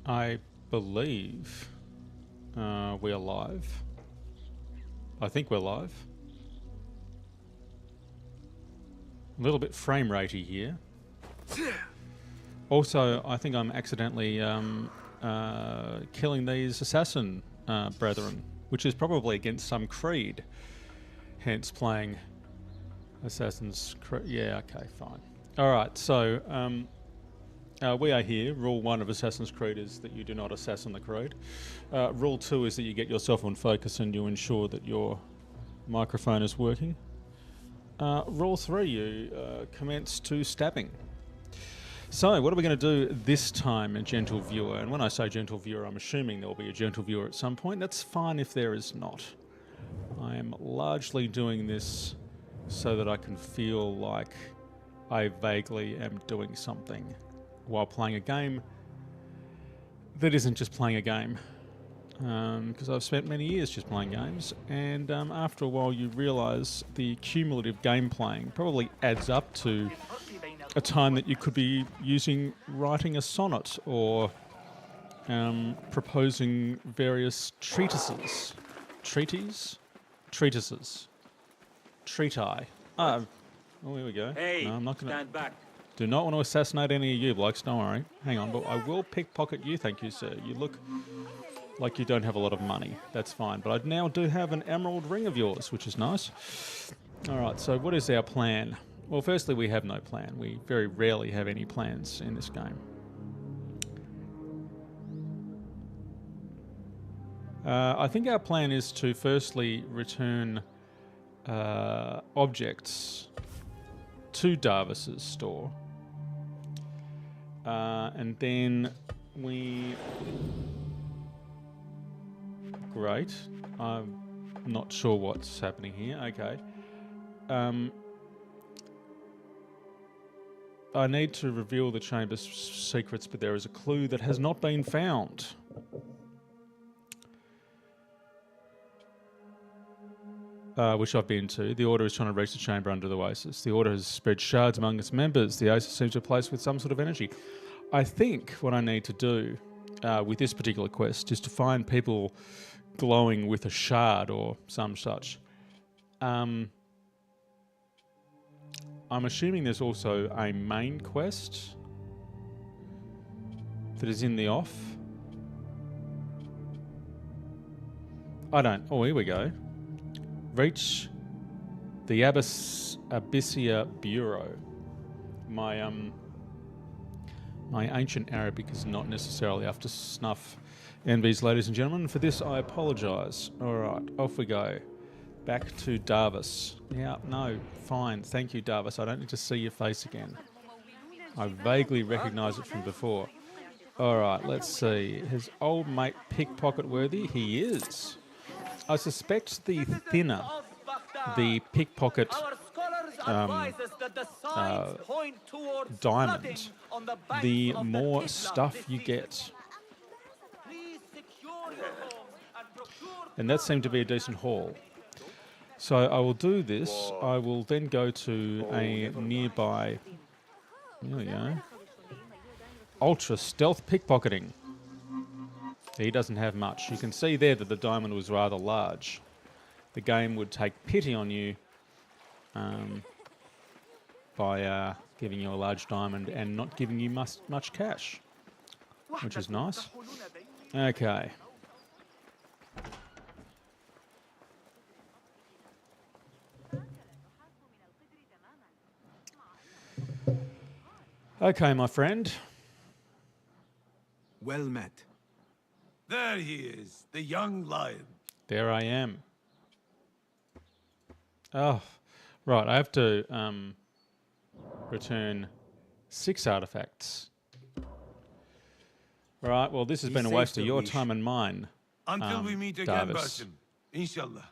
I believe we're live. I think we're live. A little bit frame ratey here. Also, I think I'm accidentally killing these assassin brethren, which is probably against some creed. Hence playing Assassin's Creed. Yeah, okay, fine. Alright, so we are here. Rule 1 of Assassin's Creed is that you do not assassin the creed. Rule 2 is that you get yourself on focus and you ensure that your microphone is working. Rule 3, you commence to stabbing. So, what are we going to do this time, a gentle viewer? And when I say gentle viewer, I'm assuming there will be a gentle viewer at some point. That's fine if there is not. I am largely doing this so that I can feel like I vaguely am doing something while playing a game that isn't just playing a game. Because I've spent many years just playing games, and after a while you realise the cumulative game playing probably adds up to a time that you could be using writing a sonnet or proposing various treatises. Treatises. Treati. Oh, here we go. Hey, no, I'm not gonna. stand back. Do not want to assassinate any of you blokes, don't worry. Hang on, but I will pickpocket you, thank you, sir. You look like you don't have a lot of money. That's fine. But I now do have an emerald ring of yours, which is nice. Alright, so what is our plan? Well, firstly, we have no plan. We very rarely have any plans in this game. I think our plan is to firstly return objects to Darvis's store. And then we... Great. I'm not sure what's happening here. Okay. I need to reveal the chamber's secrets, but there is a clue that has not been found. Which I've been to. The Order is trying to reach the chamber under the Oasis. The Order has spread shards among its members. The Oasis seems to be placed with some sort of energy. I think what I need to do with this particular quest is to find people glowing with a shard or some such. I'm assuming there's also a main quest that is in the off. I don't... Oh, here we go. Reach the Abyssia Bureau. My ancient Arabic is not necessarily up to snuff, envies, ladies and gentlemen. For this, I apologise. All right, off we go. Back to Darvis. Yeah, no, fine. Thank you, Darvis. I don't need to see your face again. I vaguely recognise it from before. All right, let's see. His old mate pickpocket worthy? He is. I suspect the thinner the pickpocket diamond, the more stuff you get. And that seemed to be a decent haul. So I will do this. I will then go to a nearby... There we go. Ultra stealth pickpocketing. He doesn't have much. You can see there that the diamond was rather large. The game would take pity on you by giving you a large diamond and not giving you much cash, which is nice. Okay. Okay, my friend. Well met. There he is, the young lion. There I am. Oh, right. I have to return 6 artifacts. Right. Well, this has been a waste of your time and mine. Until we meet again, Darvis. Basim. Inshallah.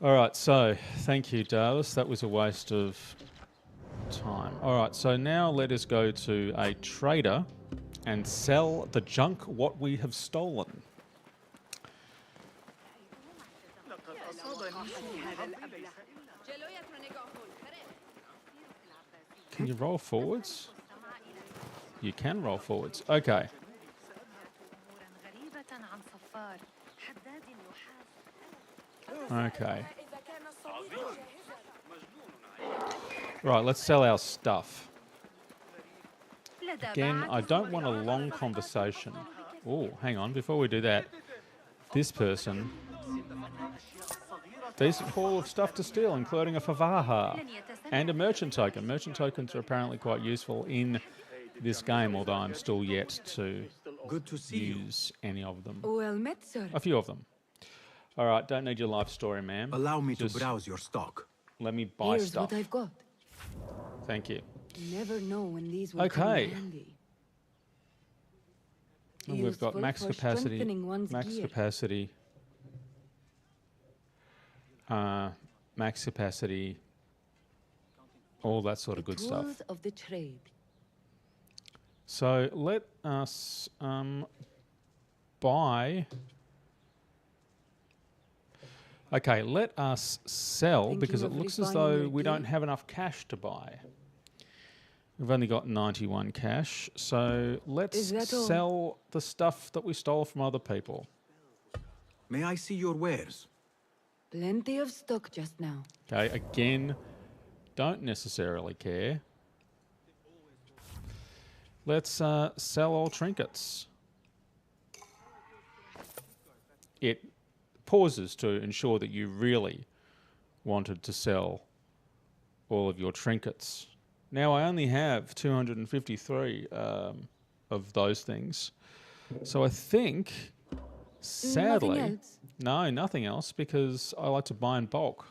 All right. So, thank you, Darvis. That was a waste of time. All right. So now let us go to a trader and sell the junk what we have stolen. Can you roll forwards? You can roll forwards. Okay. Okay. Right, let's sell our stuff. Again, I don't want a long conversation. Oh, hang on. Before we do that, this person... Decent haul of stuff to steal, including a Favaha and a merchant token. Merchant tokens are apparently quite useful in this game, although I'm still yet to use any of them. Well met, sir. A few of them. All right, don't need your life story, ma'am. Allow me Just to browse your stock. let me buy Here's stuff. what I've got. Thank you. Never know when these will come Okay. in handy. And we've got Useful max for capacity. strengthening one's Max gear. capacity. Max capacity. All that sort of good stuff. Tools of the trade. So let us buy. Okay, let us sell Thinking because it of looks as refining though your we don't gear? have enough cash to buy. We've only got 91 cash, so let's Is that all? sell the stuff that we stole from other people. May I see your wares? Plenty of stock just now. Okay, again, don't necessarily care. Let's sell all trinkets. It pauses to ensure that you really wanted to sell all of your trinkets. Now I only have 253 of those things. So I think, sadly... Nothing else? No, nothing else, because I like to buy in bulk.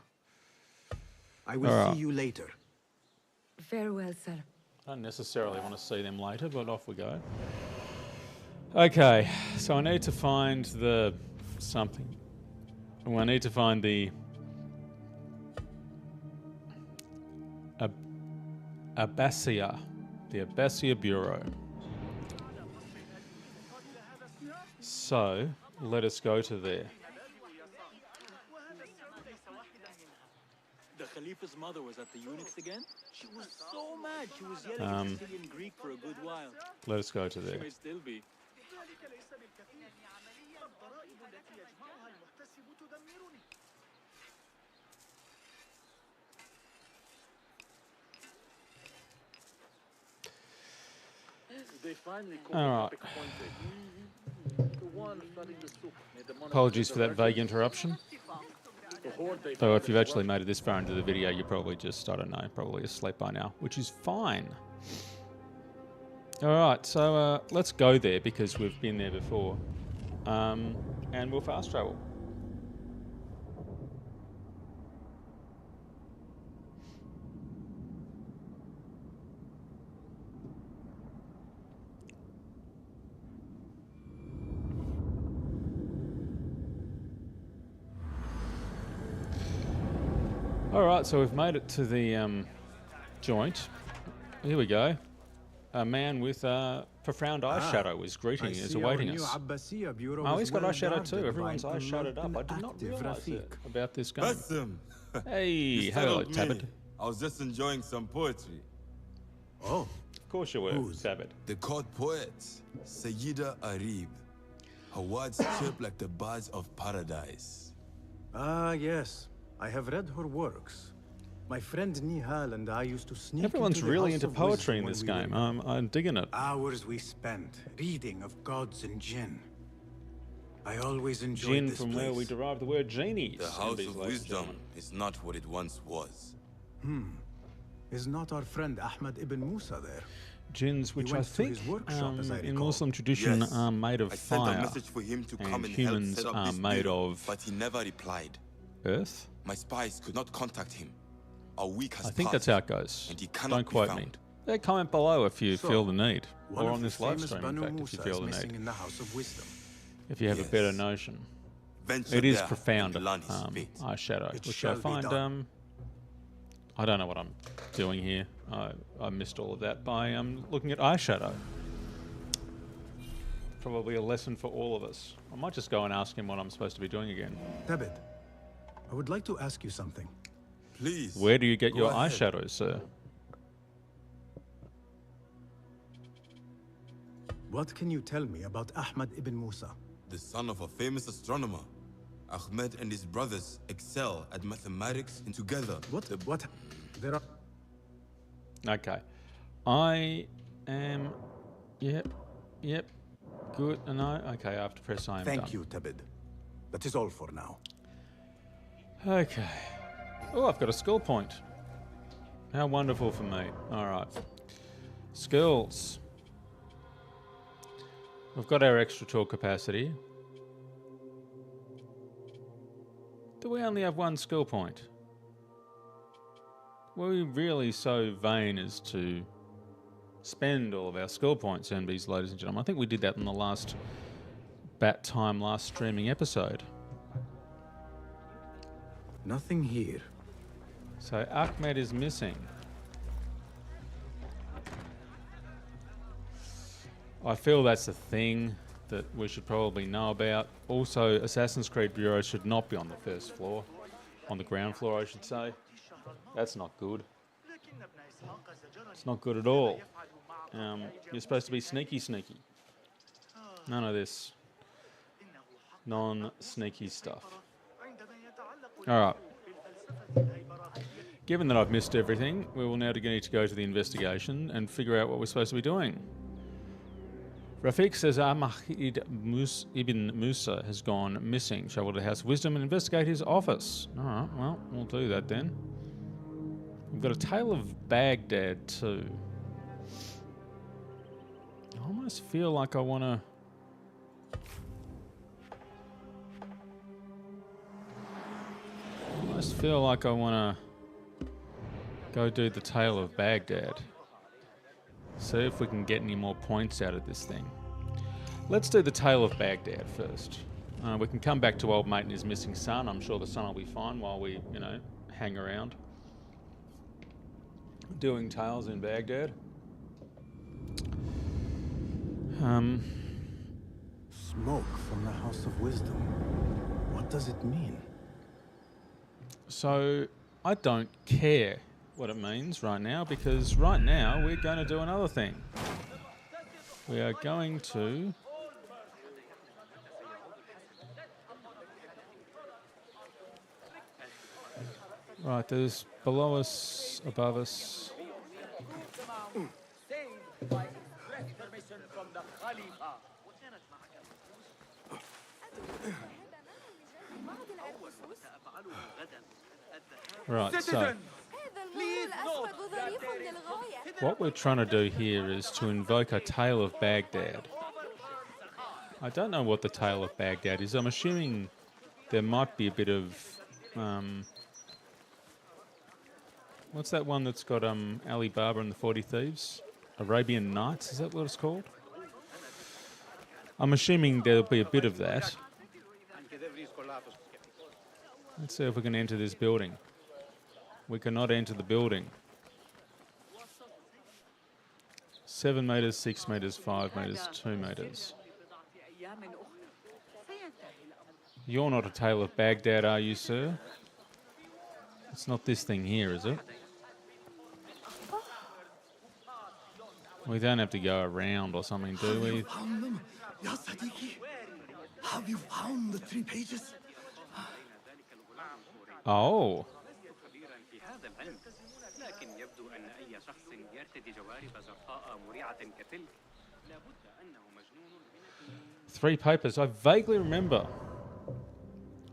I will Alright. see you later. Farewell, sir. I don't necessarily want to see them later, but off we go. Okay, so I need to find the something. Well, I need to find the Abbasia, the Abbasia Bureau. So let us go to there. The Khalifa's mother was at the eunuchs again. She was so mad. She was yelling in Sicilian Greek for a good while. Let us go to She there. may still be. They finally caught All the right. pickpocket. The one flooding the souk made the monarch Apologies the for that vague merchants. interruption. The hoard they Though found if you've is actually rough. made it this far into the video, you're probably just, I don't know, probably asleep by now, which is fine. All right, so let's go there because we've been there before. And we'll fast travel. All right, so we've made it to the joint. Here we go. A man with profound eyeshadow is greeting, is awaiting us. Oh, he's got eyeshadow too. Everyone's eyes shadowed up. I did not realize it about this game. Basim, Hey, you hello, startled me. Tabit. I was just enjoying some poetry. Oh, Of course you were, Who's? Tabit. The court poet, Sayyida Arib. Her words chirp like the birds of paradise. yes. I have read her works. My friend Nihal and I used to sneak Everyone's into the really House into of poetry Wisdom in when this we were game. young. I'm digging it. Hours we spent reading of gods and jinn. I always enjoyed Jinn, this from place. where we derive the word genies. The House ladies of and Wisdom gentlemen. is not what it once was. Is not our friend Ahmad ibn Musa there? Jinns, which I went to think his workshop, as I in recall. Muslim tradition Yes. are made of I sent a fire. message for him to come and and humans help set up are this made bureau, of- but he never replied. Earth? My spies could not contact him. A week has I think passed, that's how it goes. and he cannot Don't be quote found. me. Yeah, comment below if you So, feel the need. One Or of on the this live famous stream, in Banu fact, if Musa you feel is the missing need. in the House of Wisdom. If you have a Yes. better notion. Venture It is there profound and learn his fate. eyeshadow, It which shall I be find, done. I don't know what I'm doing here. I missed all of that by looking at eyeshadow. Probably a lesson for all of us. I might just go and ask him what I'm supposed to be doing again. Tabit, I would like to ask you something. Please. Where do you get go your ahead. eyeshadows, sir? What can you tell me about Ahmad ibn Musa? The son of a famous astronomer. Ahmed and his brothers excel at mathematics and together. What? There are... Okay. I am... Yep. Good. No. Okay, I have to press I am Thank done. you, Tabid. That is all for now. Okay. Oh, I've got a skill point. How wonderful for me. Alright. Skills. We've got our extra tool capacity. Do we only have one skill point? Were we really so vain as to spend all of our skill points, NBs, ladies and gentlemen? I think we did that in the last last streaming episode. Nothing here. So Ahmed is missing. I feel that's a thing that we should probably know about. Also, Assassin's Creed Bureau should not be on the first floor. On the ground floor, I should say. That's not good. It's not good at all. You're supposed to be sneaky. None of this non-sneaky stuff. Alright. Given that I've missed everything, we will now need to go to the investigation and figure out what we're supposed to be doing. Rafiq says Ahmad ibn Musa has gone missing. Travel to the House of Wisdom and investigate his office. Alright, well, we'll do that then. We've got a Tale of Baghdad too. I almost feel like I want to... go do the Tale of Baghdad. See if we can get any more points out of this thing. Let's do the Tale of Baghdad first. We can come back to old mate and his missing son. I'm sure the son will be fine while we, hang around. Doing tales in Baghdad. Smoke from the House of Wisdom. What does it mean? So, I don't care what it means right now, because right now we're going to do another thing. We are going to... Right, there's below us, above us. Right, so what we're trying to do here is to invoke a Tale of Baghdad. I don't know what the Tale of Baghdad is. I'm assuming there might be a bit of... what's that one that's got Ali Baba and the 40 Thieves? Arabian Nights, is that what it's called? I'm assuming there'll be a bit of that. Let's see if we can enter this building. We cannot enter the building. 7 meters, 6 meters, 5 meters, 2 meters. You're not a Tale of Baghdad, are you, sir? It's not this thing here, is it? We don't have to go around or something, do we? Have you found them? Ya Sadiqi? Have you found the 3 pages? Oh. لكن يبدو أن أي شخص يرتدي جوارب زرقاء مريعة كتل لابد أنه مجنون. 3 papers. I vaguely remember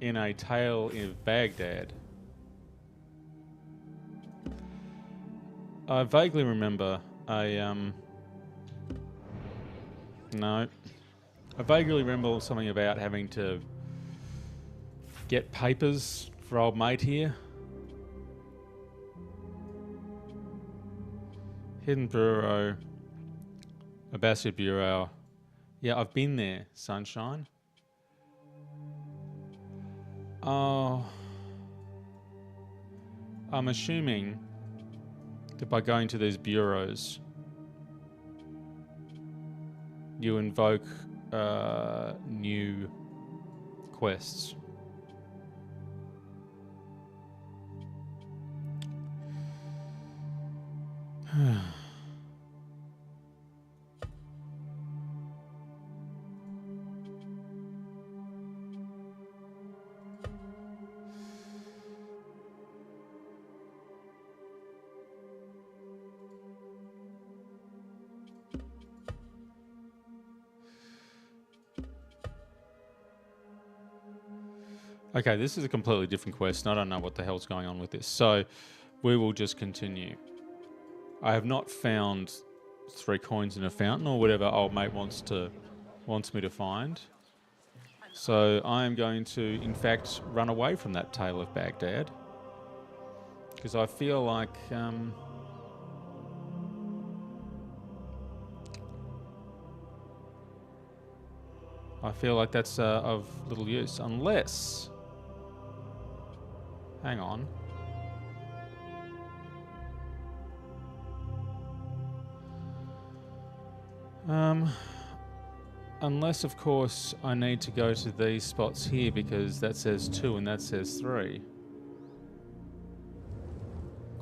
in a Tale of Baghdad. I vaguely remember a no. I vaguely remember something about having to get papers for old mate here. Hidden Bureau, Abbasid Bureau. Yeah, I've been there, sunshine. Oh. I'm assuming that by going to these bureaus, you invoke new quests. Okay, this is a completely different quest, and I don't know what the hell's going on with this. So we will just continue. I have not found 3 coins in a fountain or whatever old mate wants me to find. So I am going to, in fact, run away from that Tale of Baghdad. Because I feel like... I feel like that's of little use. Unless... Hang on. Unless, of course, I need to go to these spots here because that says 2 and that says 3.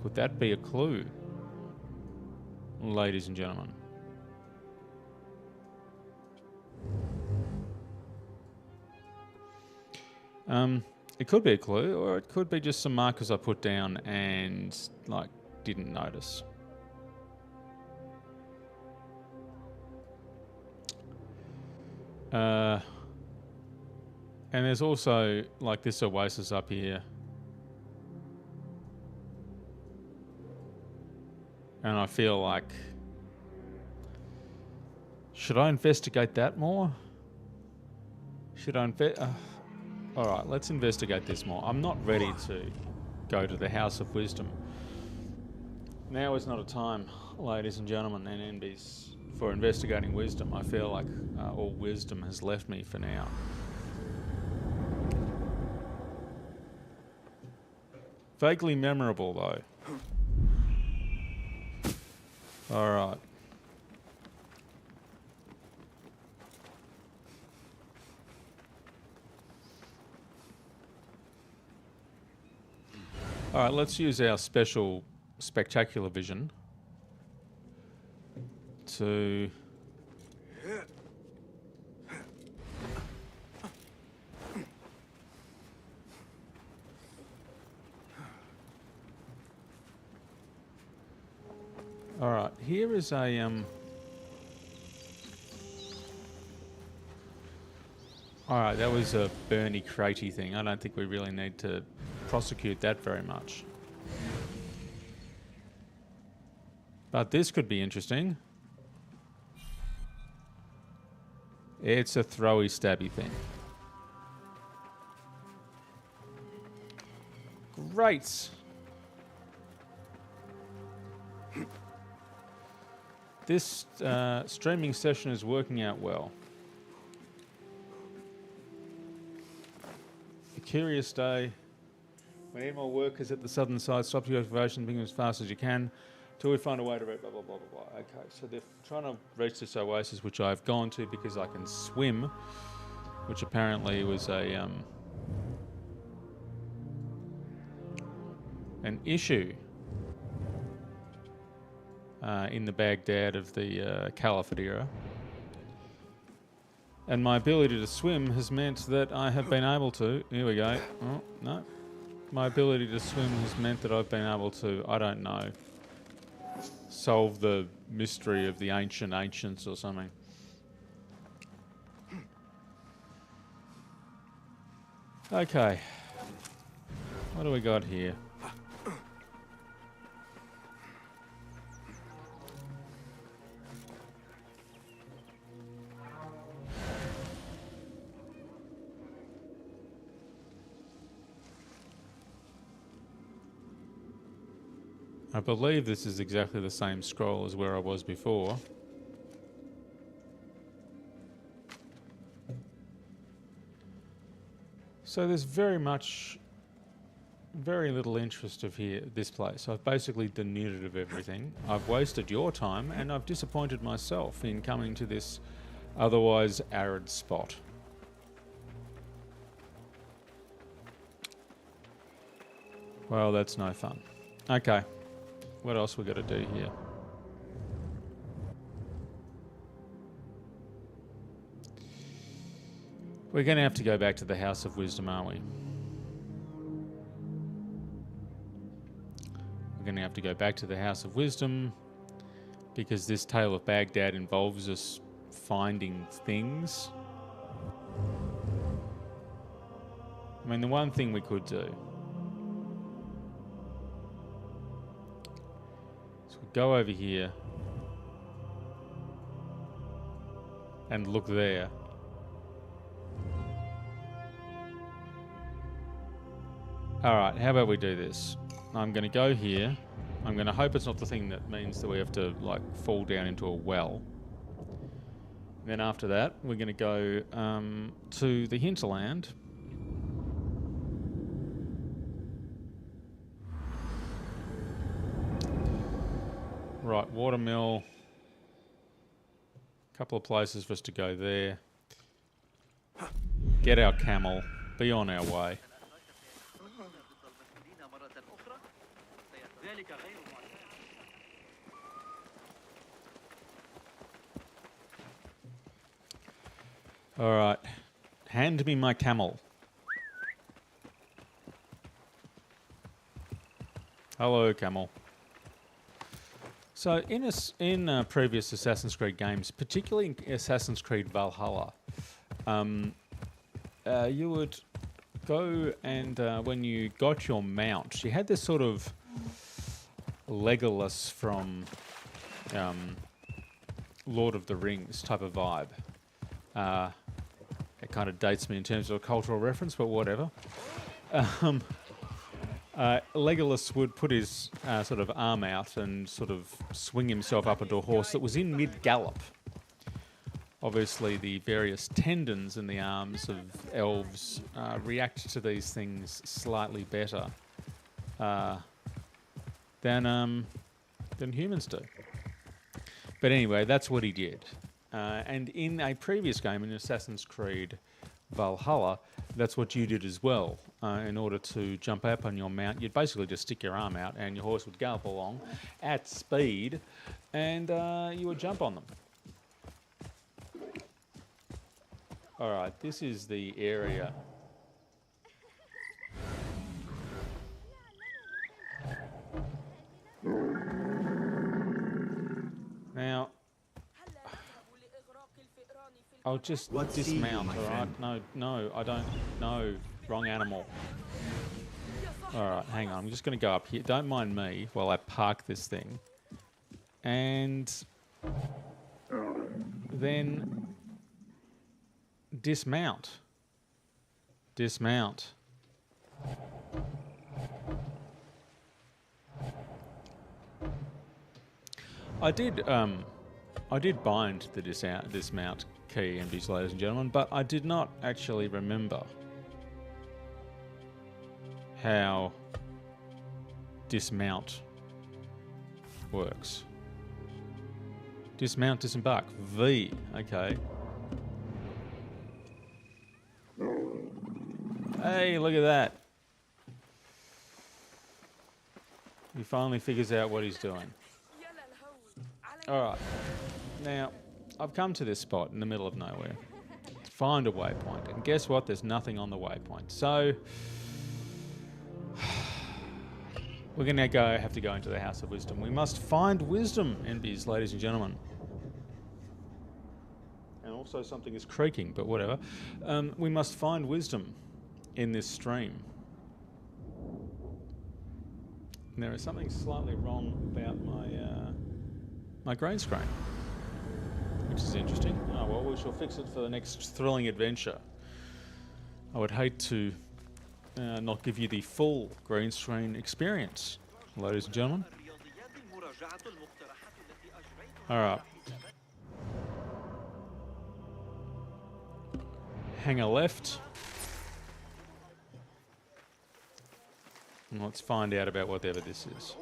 Could that be a clue? Ladies and gentlemen. It could be a clue, or it could be just some markers I put down and, like, didn't notice. And there's also, like, this oasis up here. And I feel like... Should I investigate that more? Should I Alright, let's investigate this more. I'm not ready to go to the House of Wisdom. Now is not a time, ladies and gentlemen and NBs, for investigating wisdom. I feel like all wisdom has left me for now. Vaguely memorable, though. Alright. Alright, let's use our special spectacular vision to... Alright, here is a... Alright, that was a Bernie Cratey thing. I don't think we really need to prosecute that very much. But this could be interesting. It's a throwy stabby thing. Great! This streaming session is working out well. A curious day. We need more workers at the southern side. Stop your excavation, bring them as fast as you can, till we find a way to reach. Blah blah blah blah blah. Okay, so they're trying to reach this oasis, which I've gone to because I can swim, which apparently was a an issue in the Baghdad of the Caliphate era. And my ability to swim has meant that I have been able to... Here we go. Oh, no. My ability to swim has meant that I've been able to, I don't know, solve the mystery of the ancients or something. Okay. What do we got here? I believe this is exactly the same scroll as where I was before. So there's very little interest of this place. I've basically denuded of everything. I've wasted your time and I've disappointed myself in coming to this otherwise arid spot. Well, that's no fun. Okay. What else we got to do here? We're going to have to go back to the House of Wisdom, aren't we? We're going to have to go back to the House of Wisdom because this Tale of Baghdad involves us finding things. I mean, the one thing we could do is we go over here and look there. Alright, how about we do this? I'm going to go here. I'm going to hope it's not the thing that means that we have to, like, fall down into a well. And then after that, we're going to go to the hinterland. Right, watermill. Couple of places for us to go there. Get our camel. Be on our way. Alright. Hand me my camel. Hello, camel. So in previous Assassin's Creed games, particularly in Assassin's Creed Valhalla, you would go and when you got your mount, you had this sort of Legolas from Lord of the Rings type of vibe. It kind of dates me in terms of a cultural reference, but whatever. Legolas would put his sort of arm out and sort of swing himself up onto a horse that was in mid-gallop. Obviously, the various tendons in the arms of elves react to these things slightly better than humans do. But anyway, that's what he did. And in a previous game, in Assassin's Creed Valhalla, that's what you did as well. In order to jump up on your mount, you'd basically just stick your arm out and your horse would gallop along at speed and you would jump on them. Alright, this is the area. Now, I'll just dismount, alright? No, I don't. No, wrong animal. Alright, hang on. I'm just going to go up here. Don't mind me while I park this thing. And then dismount. Dismount. I did bind the dismount key, MDs, ladies and gentlemen, but I did not actually remember how dismount works. Dismount, disembark. V. Okay. Hey, look at that. He finally figures out what he's doing. Alright. Now, I've come to this spot in the middle of nowhere to find a waypoint. And guess what? There's nothing on the waypoint. So, we're going to have to go into the House of Wisdom. We must find wisdom, NBs, ladies and gentlemen. And also something is creaking, but whatever. We must find wisdom in this stream. And there is something slightly wrong about my green screen, which is interesting. Oh well, we shall fix it for the next thrilling adventure. I would hate to not give you the full green screen experience, ladies and gentlemen. Alright. Hang a left. And let's find out about whatever this is.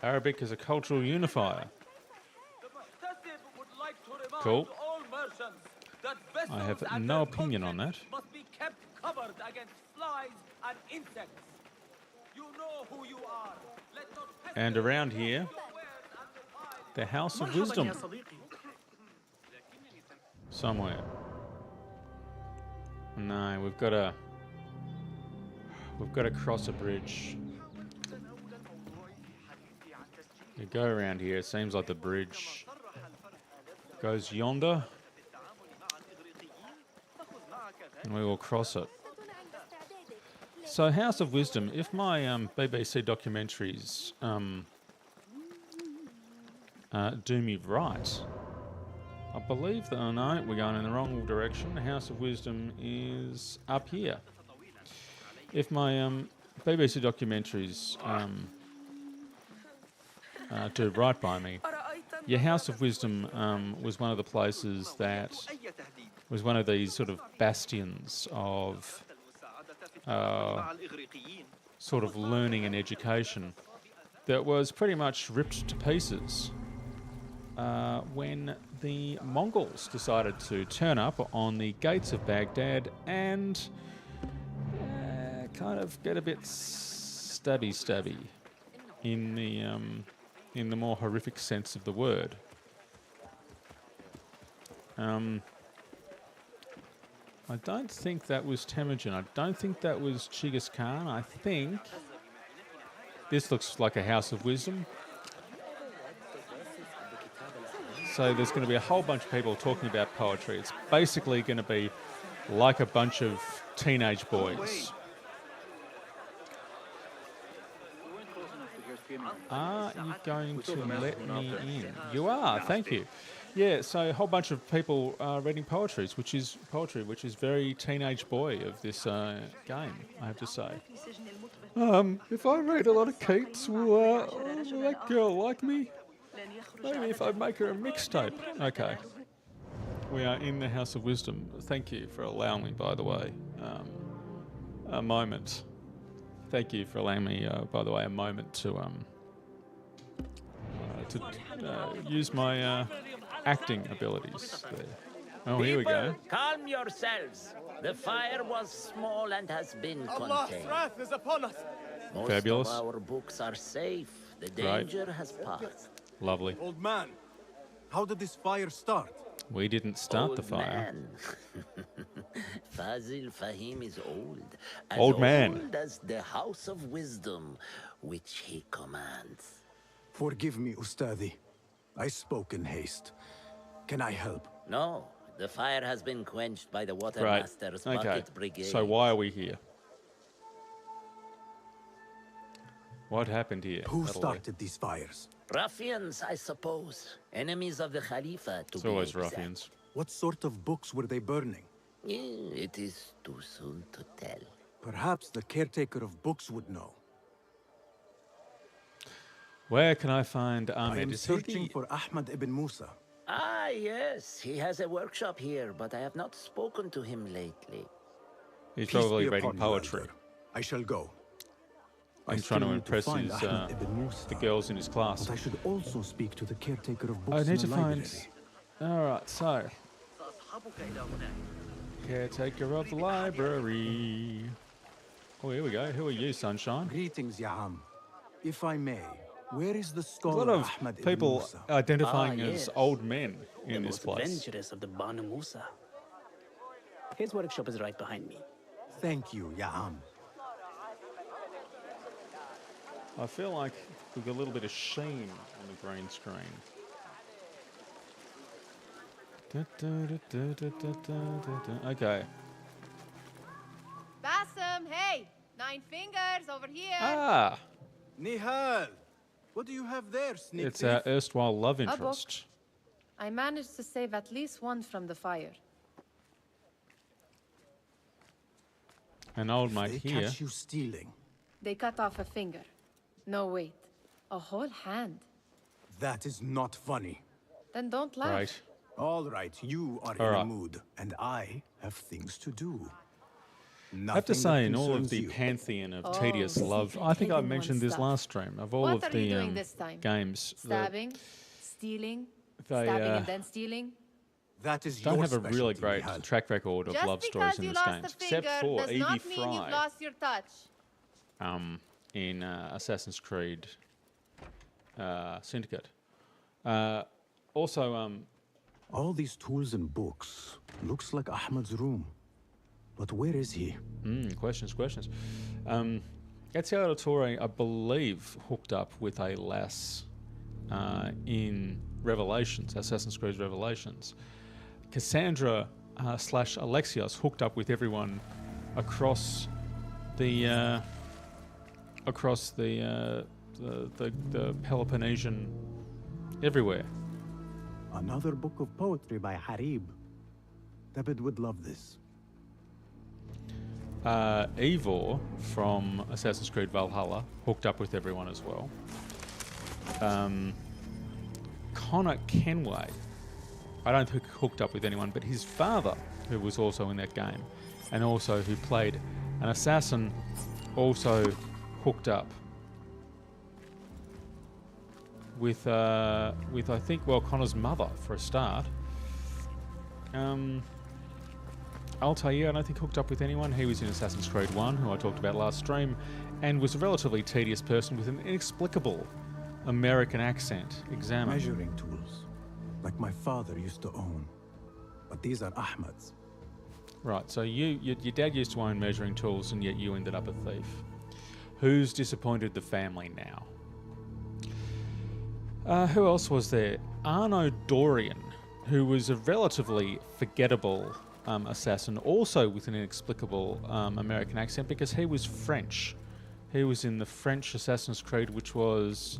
Arabic is a cultural unifier. Cool. I have no opinion on that. Must be kept covered against flies and insects. You know who you are. And around here, the House of Wisdom. Somewhere. No, we've got to cross a bridge. You go around here. It seems like the bridge goes yonder. And we will cross it. So, House of Wisdom, if my BBC documentaries do me right, I believe that, oh no, we're going in the wrong direction. House of Wisdom is up here. If my BBC documentaries do right by me, your House of Wisdom was one of the places that was one of these sort of bastions of sort of learning and education that was pretty much ripped to pieces when the Mongols decided to turn up on the gates of Baghdad and kind of get a bit stabby in the more horrific sense of the word. I don't think that was Temujin. I don't think that was Genghis Khan. I think this looks like a House of Wisdom. So there's going to be a whole bunch of people talking about poetry. It's basically going to be like a bunch of teenage boys. Are you going to let me in? You are, thank you. Yeah, so a whole bunch of people reading poetry, which is very teenage boy of this game, I have to say. If I read a lot of Keats, will that girl like me? Maybe if I make her a mixtape. Okay. We are in the House of Wisdom. Thank you for allowing me, by the way, a moment. Thank you for allowing me, by the way, a moment to use my acting abilities there. Oh, here we go. Calm yourselves. The fire was small and has been Allah's contained. wrath is upon us. Most Fabulous. of our books are safe. The Right. danger has passed. Lovely. Old man, how did this fire start? We didn't start the Old fire. man. Fazil Fahim is old. As Old man. old as the House of Wisdom, which he commands. Forgive me, Ustadi. I spoke in haste. Can I help? No, the fire has been quenched by the Right. Watermaster's Okay. bucket brigade. So why are we here? What happened here? Who Adelaide? started these fires? Ruffians, I suppose. Enemies of the Khalifa, to It's be always exact. ruffians. What sort of books were they burning? It is too soon to tell. Perhaps the caretaker of books would know. Where can I find I Ahmed? am Is he searching the... for Ahmad ibn Musa. Ah, yes. He has a workshop here, but I have not spoken to him lately. He's Peace probably be reading upon you, poetry. Elder. I shall go. I He's still trying to need impress find his, Ahmad ibn Musa, the girls in his class. But I should also speak to the caretaker of I books need in to the find... library. Alright, so... Caretaker of the library. Oh, here we go. Who are you, Sunshine? Greetings, Ya'am. If I may, where is the A scholar lot of Ahmad ibn people Musa? identifying Ah, as yes. old men The in this most place. adventurous of the Banu Musa. His workshop is right behind me. Thank you, Ya'am. I feel like we've got a little bit of sheen on the green screen. Okay. Bassam, hey! 9 fingers over here! Ah! Nihal! What do you have there, sneak It's thief? our erstwhile love book. interest. I managed to save at least one from the fire. An old If mate they here. catch you stealing, They cut off a finger. No, wait. A whole hand. that is not funny. Then don't laugh. Right. All right, you are All in right. a mood, and I have things to do. I have to say, in all of the you. pantheon of Oh, tedious see, love, I I think I hidden one mentioned this stuff. last stream, of all What of are you the doing this time? games that Stabbing, stealing, They, stabbing uh, and then stealing. That is don't your have a really specialty, great Nihal. track record of Just love stories because in you this lost game, a except finger for does Evie not mean you've Fry lost your touch. in Assassin's Creed Syndicate. Also, All these tools and books looks like Ahmad's room. But where is he? questions. Ezio Auditore, I believe, hooked up with a lass in Revelations, Assassin's Creed Revelations. Cassandra slash Alexios hooked up with everyone across the Peloponnesian everywhere. Another book of poetry by Harib. David would love this. Eivor from Assassin's Creed Valhalla hooked up with everyone as well. Connor Kenway, I don't think hooked up with anyone, but his father, who was also in that game, and also who played an assassin, also hooked up with I think, well, Connor's mother for a start. Altair, I don't think hooked up with anyone. He was in Assassin's Creed 1, who I talked about last stream, and was a relatively tedious person with an inexplicable American accent. Examine. Measuring tools, like my father used to own. But these are Ahmed's. Right, so your dad used to own measuring tools, and yet you ended up a thief. Who's disappointed the family now? Who else was there? Arno Dorian, who was a relatively forgettable assassin, also with an inexplicable American accent, because he was French. He was in the French Assassin's Creed, which was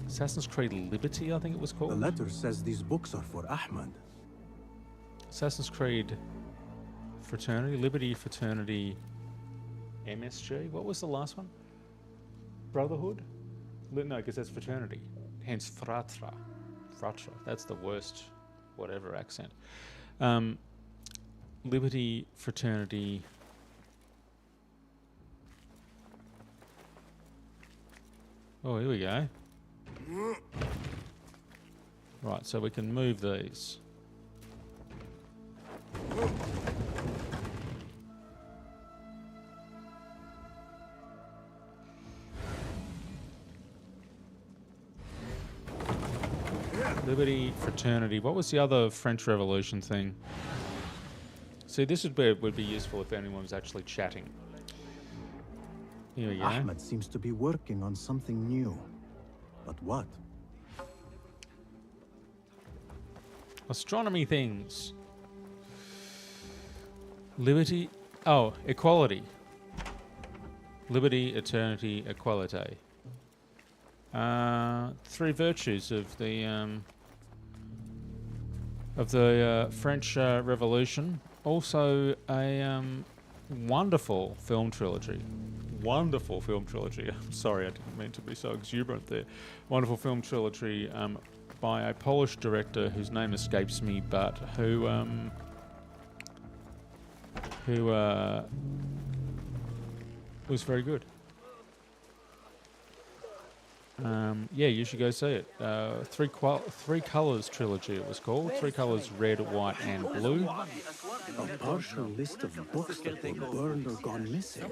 Assassin's Creed Liberty, I think it was called. The letter says these books are for Ahmed. Assassin's Creed Fraternity, Liberty, Fraternity, MSG. What was the last one? Brotherhood? No, because that's fraternity. Hence fratra. Fratra. That's the worst, whatever accent. Liberty, Fraternity. Oh, here we go. Right, so we can move these. Liberty, Fraternity. What was the other French Revolution thing? See, this would be useful if anyone was actually chatting. Here we go. Ahmed seems to be working on something new. But what? Astronomy things. Liberty. Oh, equality. Liberty, eternity, equality. Three virtues of the French Revolution. Also a wonderful film trilogy. Wonderful film trilogy. I'm sorry, I didn't mean to be so exuberant there. Wonderful film trilogy by a Polish director whose name escapes me, but who was very good. Yeah, you should go see it. Three Colors trilogy it was called. Three Colors, red, white, and blue. A partial list of books that were burned or gone missing.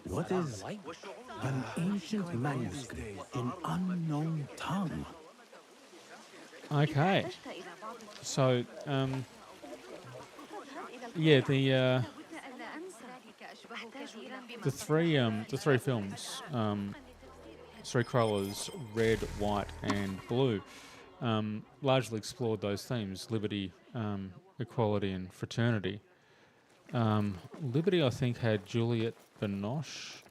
What is an ancient manuscript in unknown tongue? Okay. So, yeah, the three films, Three Colors, red, white, and blue, largely explored those themes: liberty, equality, and fraternity. Liberty, I think, had Juliette Binoche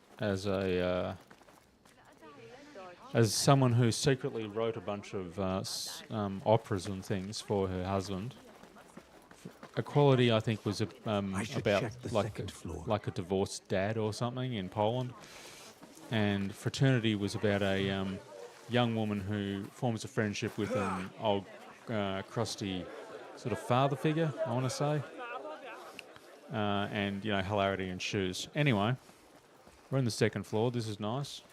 as someone who secretly wrote a bunch of operas and things for her husband. Equality, I think, was about like a divorced dad or something in Poland. And fraternity was about a young woman who forms a friendship with an old, crusty sort of father figure, I want to say. And, you know, hilarity ensues. Anyway, we're on the second floor. This is nice.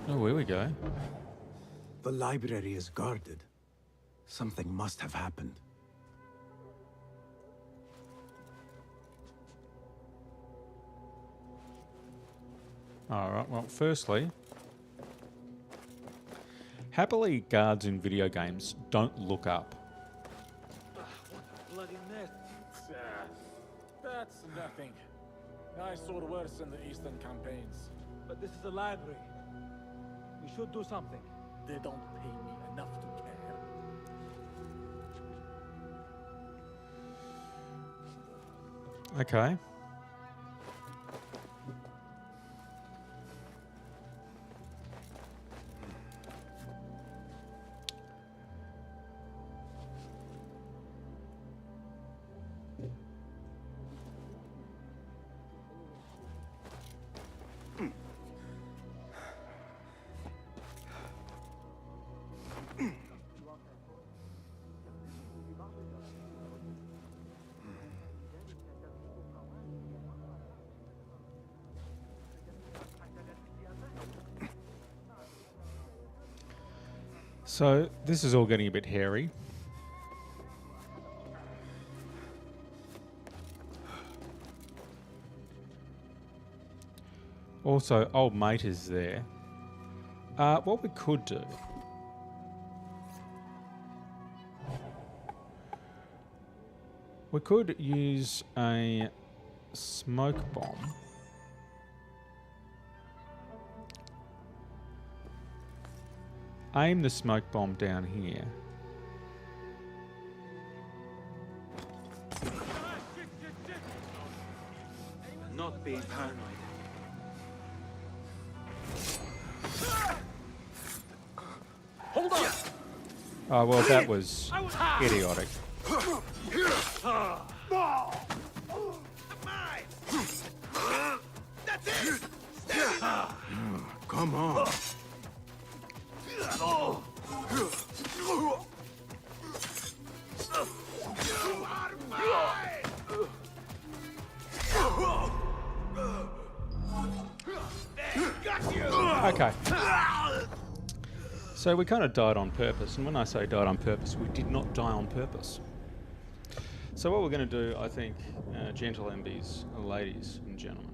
Oh, here we go. The library is guarded. Something must have happened. Alright, well, firstly, happily guards in video games don't look up. Bloody net. That's nothing. I saw worse in the Eastern campaigns. But this is a library. We should do something. They don't pay me enough to care. Okay. So this is all getting a bit hairy. Also, old mate is there. What we could do... We could use a smoke bomb. Aim the smoke bomb down here. Not being paranoid. Hold on! Oh, well, that was idiotic. That's it! Come on. Okay. So we kind of died on purpose, and when I say died on purpose, we did not die on purpose. So what we're going to do, I think, gentle MBs, ladies and gentlemen,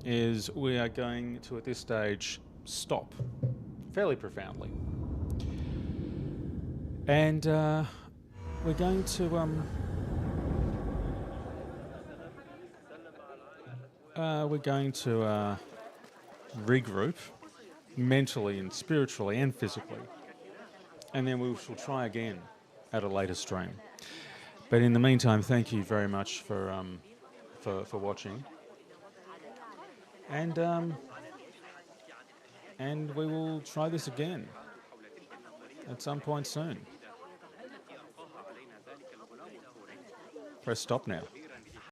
is we are going to, at this stage, stop fairly profoundly. And we're going to regroup mentally and spiritually and physically, and then we shall try again at a later stream. But in the meantime, thank you very much for watching, and we will try this again at some point soon. Press stop now.